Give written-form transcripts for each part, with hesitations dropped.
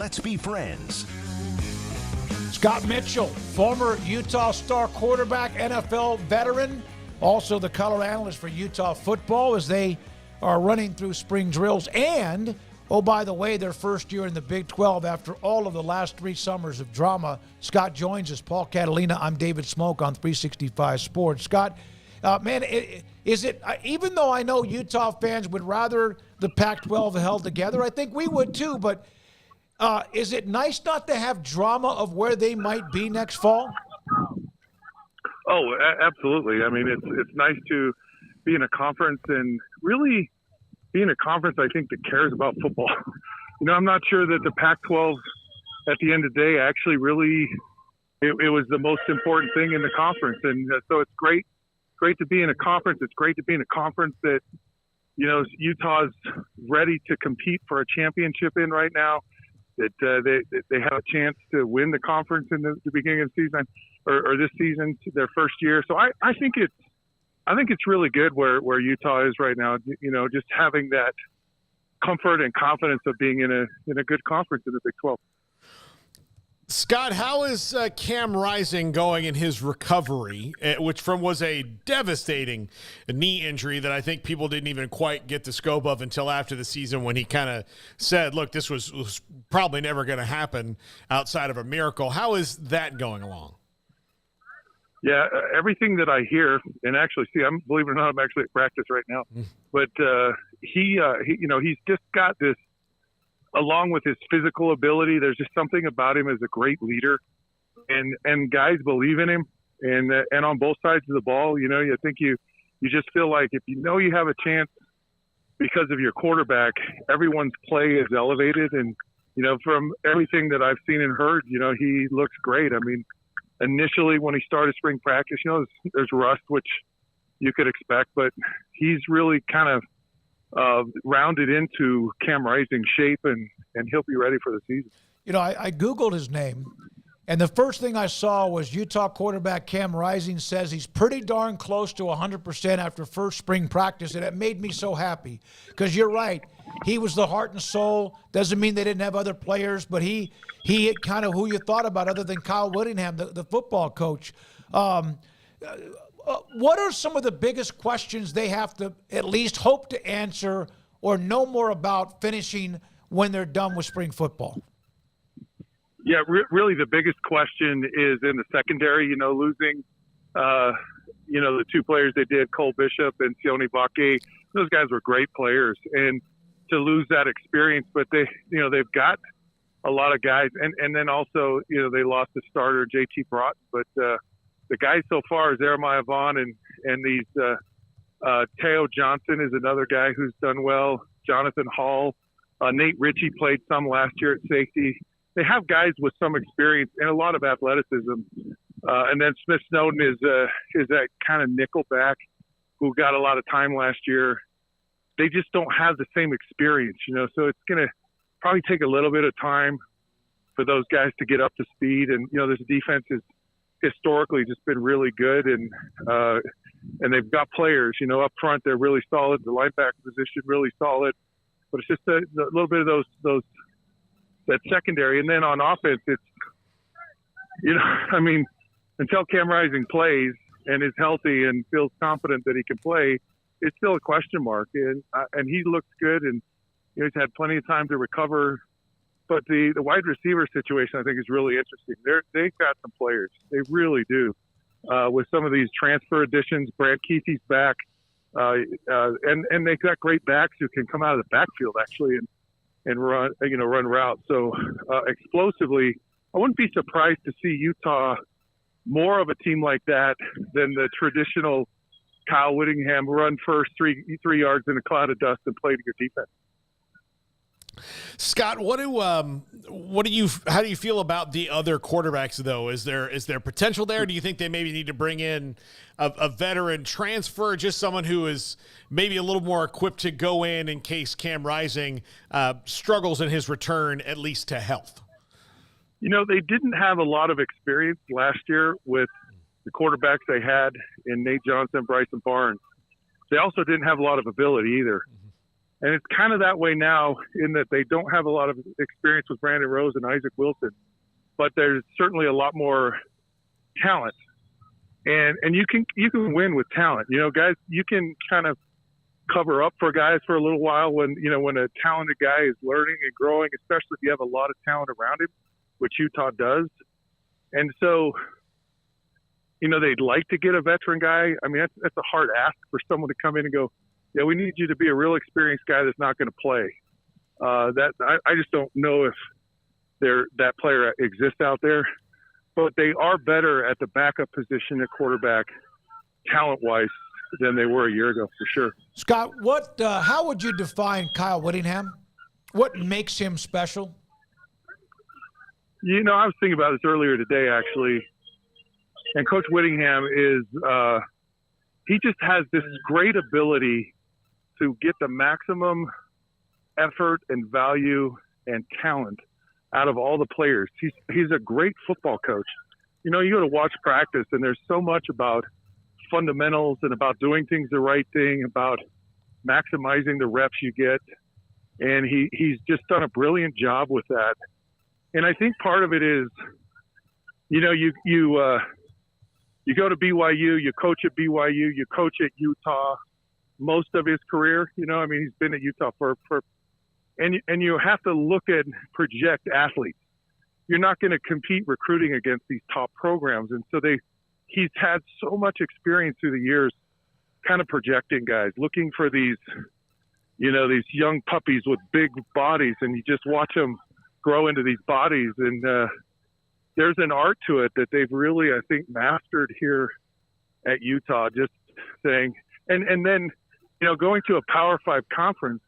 Let's be friends. Scott Mitchell, former Utah star quarterback, NFL veteran, also the color analyst for Utah football as they are running through spring drills. And, oh, by the way, their first year in the Big 12 after all of the last 3 summers of drama. Scott joins us. Paul Catalina, I'm David Smoak on 365 Sports. Scott, man, is it, even though I know Utah fans would rather the Pac-12 held together, I think we would too, but is it nice not to have drama of where they might be next fall? Oh, absolutely. I mean, it's nice to be in a conference and really be in a conference, I think, that cares about football. I'm not sure that the Pac-12 at the end of the day actually really it was the most important thing in the conference. And so it's great to be in a conference. It's great to be in a conference that, Utah's ready to compete for a championship in right now. That they have a chance to win the conference in the beginning of the season or this season, their first year. So I think it's really good where Utah is right now. Just having that comfort and confidence of being in a good conference in the Big 12. Scott, how is Cam Rising going in his recovery, which was a devastating knee injury that I think people didn't even quite get the scope of until after the season when he kind of said, look, this was probably never going to happen outside of a miracle. How is that going along? Yeah, everything that I hear, and actually, believe it or not, I'm actually at practice right now. But he's just got this. Along with his physical ability, there's just something about him as a great leader, and guys believe in him. And on both sides of the ball, I think you just feel like if you have a chance because of your quarterback, everyone's play is elevated. And from everything that I've seen and heard, he looks great. I mean, initially when he started spring practice, there's rust, which you could expect, but he's really kind of rounded into Cam Rising shape, and he'll be ready for the season. I Googled his name, and the first thing I saw was Utah quarterback Cam Rising says he's pretty darn close to 100% after first spring practice, and it made me so happy because you're right. He was the heart and soul. Doesn't mean they didn't have other players, but he kind of who you thought about other than Kyle Whittingham, the football coach. What are some of the biggest questions they have to at least hope to answer or know more about finishing when they're done with spring football? Yeah, really the biggest question is in the secondary, losing, the 2 players they did, Cole Bishop and Sione Vake. Those guys were great players. And to lose that experience, but they've got a lot of guys. And then also, they lost the starter, JT Broughton, but the guys so far is Jeremiah Vaughn and these Teo Johnson is another guy who's done well. Jonathan Hall, Nate Ritchie played some last year at safety. They have guys with some experience and a lot of athleticism. And then Smith Snowden is that kind of nickel back who got a lot of time last year. They just don't have the same experience, so it's going to probably take a little bit of time for those guys to get up to speed. And, this defense is historically just been really good, and they've got players, up front they're really solid. The linebacker position really solid, but it's just a little bit of that secondary. And then on offense, it's until Cam Rising plays and is healthy and feels confident that he can play, it's still a question mark. And he looks good, and he's had plenty of time to recover. But the wide receiver situation, I think, is really interesting. They've got some players. They really do. With some of these transfer additions, Brad Keithie's back. And they've got great backs who can come out of the backfield, actually, and run routes. So explosively, I wouldn't be surprised to see Utah more of a team like that than the traditional Kyle Whittingham run first 3 yards in a cloud of dust and play to your defense. Scott, how do you feel about the other quarterbacks though? Is there potential there? Do you think they maybe need to bring in a veteran transfer, just someone who is maybe a little more equipped to go in case Cam Rising struggles in his return, at least to health? They didn't have a lot of experience last year with the quarterbacks they had in Nate Johnson, Bryson Barnes. They also didn't have a lot of ability either. And it's kind of that way now in that they don't have a lot of experience with Brandon Rose and Isaac Wilson, but there's certainly a lot more talent. And you can win with talent. You know, guys, you can kind of cover up for guys for a little while when a talented guy is learning and growing, especially if you have a lot of talent around him, which Utah does. And so, you know, they'd like to get a veteran guy. I mean, that's a hard ask for someone to come in and go, yeah, we need you to be a real experienced guy that's not going to play. I just don't know if that player exists out there. But they are better at the backup position at quarterback, talent-wise, than they were a year ago, for sure. Scott, how would you define Kyle Whittingham? What makes him special? You know, I was thinking about this earlier today, actually. And Coach Whittingham he just has this great ability to get the maximum effort and value and talent out of all the players. He's a great football coach. You know, you go to watch practice, and there's so much about fundamentals and about doing things the right thing, about maximizing the reps you get. And he's just done a brilliant job with that. And I think part of it is, you know, you go to BYU, you coach at BYU, you coach at Utah most of his career. You know, I mean, he's been at Utah and you have to look at project athletes. You're not going to compete recruiting against these top programs. And so he's had so much experience through the years kind of projecting guys, looking for these, you know, these young puppies with big bodies, and you just watch them grow into these bodies. And there's an art to it that they've really, I think, mastered here at Utah, just saying, and then, you know, going to a Power 5 conference,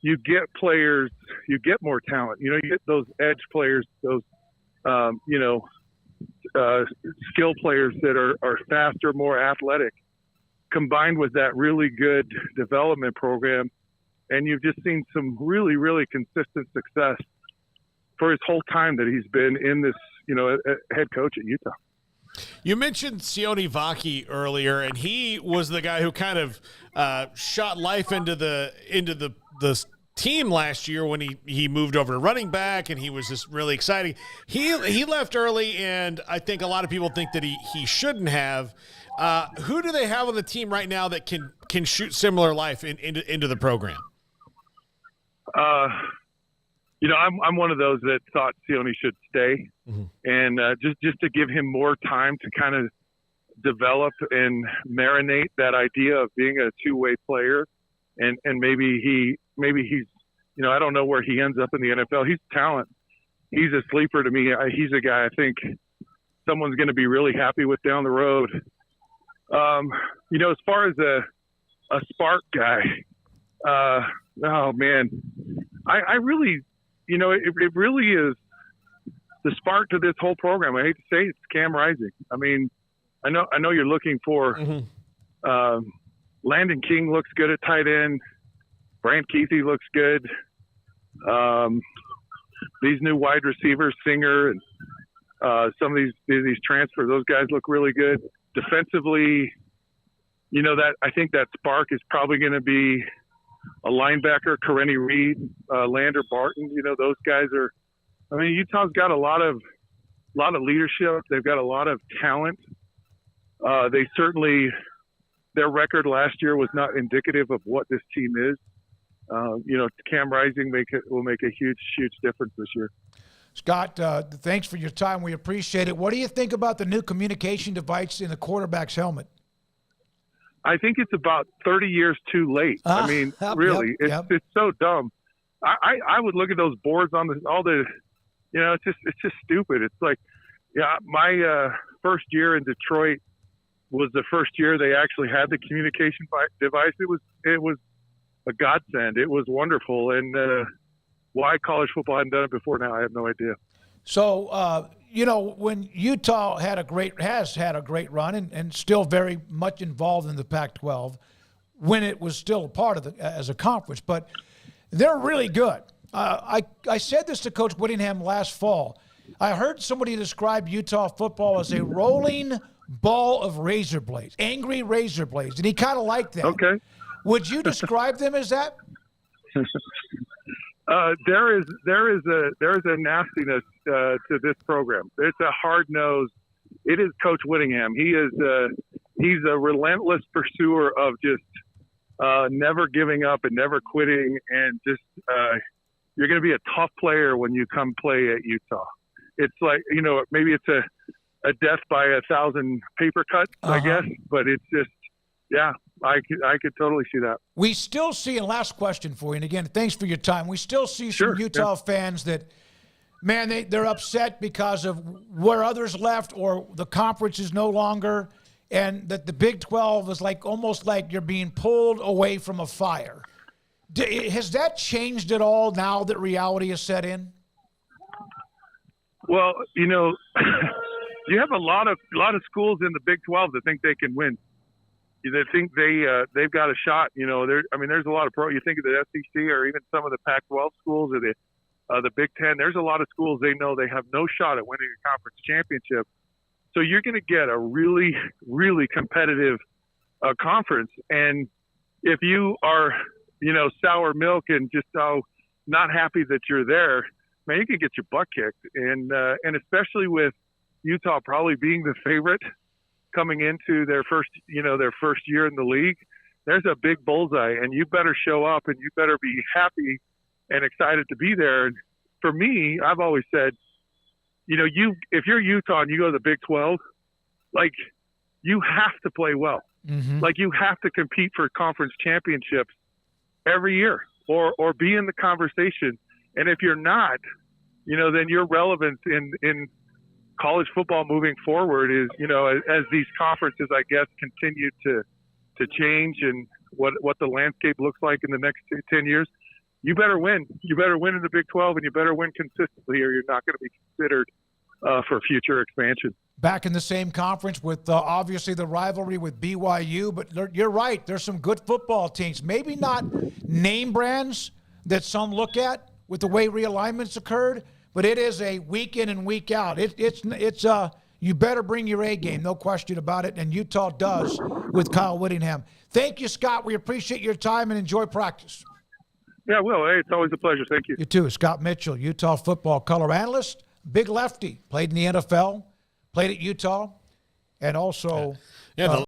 you get players, you get more talent. You know, you get those edge players, those, skill players that are faster, more athletic, combined with that really good development program. And you've just seen some really, really consistent success for his whole time that he's been in this, you know, head coach at Utah. You mentioned Sione Vaki earlier, and he was the guy who kind of shot life into the team last year when he moved over to running back, and he was just really exciting. He left early, and I think a lot of people think that he shouldn't have. Who do they have on the team right now that can shoot similar life into the program? You know, I'm one of those that thought Sione should stay, and just to give him more time to kind of develop and marinate that idea of being a two-way player, and maybe he's, you know, I don't know where he ends up in the NFL. He's talent. He's a sleeper to me. He's a guy I think someone's going to be really happy with down the road. You know, as far as a spark guy, oh man, I really, you know, it really is the spark to this whole program. I hate to say it's Cam Rising. I mean, I know you're looking for Landon King looks good at tight end. Brant Keithy looks good. These new wide receivers, Singer and some of these transfers, those guys look really good. Defensively, you know, that I think that spark is probably going to be a linebacker, Karenni Reed, Lander Barton. You know, those guys are. I mean, Utah's got a lot of leadership. They've got a lot of talent. They certainly, their record last year was not indicative of what this team is. You know, Cam Rising will make a huge difference this year. Scott, thanks for your time. We appreciate it. What do you think about the new communication device in the quarterback's helmet? I think it's about 30 years too late. I mean, really, it's so dumb. I would look at those boards on all the, you know, it's just stupid. It's like, yeah, my first year in Detroit was the first year they actually had the communication device. It was a godsend. It was wonderful. And why college football hadn't done it before now, I have no idea. So, you know, when Utah has had a great run and still very much involved in the Pac-12 when it was still a part of as a conference, but they're really good. I said this to Coach Whittingham last fall. I heard somebody describe Utah football as a rolling ball of razor blades, angry razor blades, and he kind of liked that. Okay. Would you describe them as that? There is a nastiness to this program. It's a hard nose. It is Coach Whittingham. He's a relentless pursuer of just never giving up and never quitting, and just you're going to be a tough player when you come play at Utah. It's like, maybe it's a death by 1,000 paper cuts, I guess, but it's just, yeah, I could totally see that. We still see, and last question for you, and again, thanks for your time. We still see some Utah fans that, man, they're upset because of where others left or the conference is no longer, and that the Big 12 is almost like you're being pulled away from a fire. Has that changed at all now that reality has set in? Well, you have a lot of schools in the Big 12 that think they can win. They think they've got a shot. There's a lot of you think of the SEC or even some of the Pac-12 schools or the Big Ten. There's a lot of schools they know they have no shot at winning a conference championship. So you're going to get a really, really competitive conference. And if you are, sour milk and just not happy that you're there, man, you can get your butt kicked. And especially with Utah probably being the favorite coming into their first year in the league, there's a big bullseye, and you better show up and you better be happy and excited to be there. And for me, I've always said, if you're Utah and you go to the Big 12, you have to play well. Mm-hmm. You have to compete for conference championships every year or be in the conversation. And if you're not, then your relevance in college football moving forward is, as these conferences, I guess, continue to change and what the landscape looks like in the next 10 years, you better win. You better win in the Big 12, and you better win consistently, or you're not going to be considered for future expansion. Back in the same conference with obviously the rivalry with BYU, but you're right. There's some good football teams. Maybe not name brands that some look at with the way realignments occurred, but it is a week in and week out. It's you better bring your A game, no question about it, and Utah does with Kyle Whittingham. Thank you, Scott. We appreciate your time and enjoy practice. Yeah, Will. Hey, it's always a pleasure. Thank you. You too. Scott Mitchell, Utah football color analyst, big lefty, played in the NFL, played at Utah, and also